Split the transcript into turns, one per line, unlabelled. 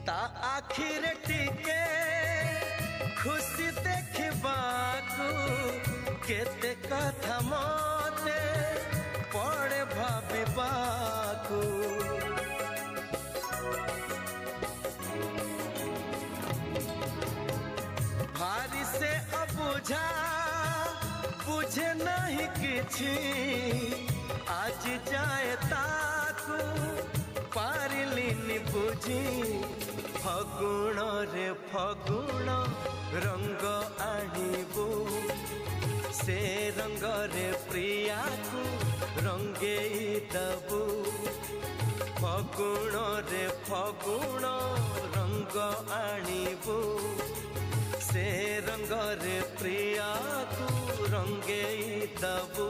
ता आखिर टिके खुशी देखबाकू केते कथा मते पड़े भाबिबाकू भारी से अबुझा बुझे नहीं किछि आज जाए ताकू पारिलिनी बुझी फगुण रे फगुण रंग आनिबू से रंग रे प्रिया को रंगे दबू फगुण रे फगुण रंग आनिबू से रंग रे प्रिया को रंगे दबू।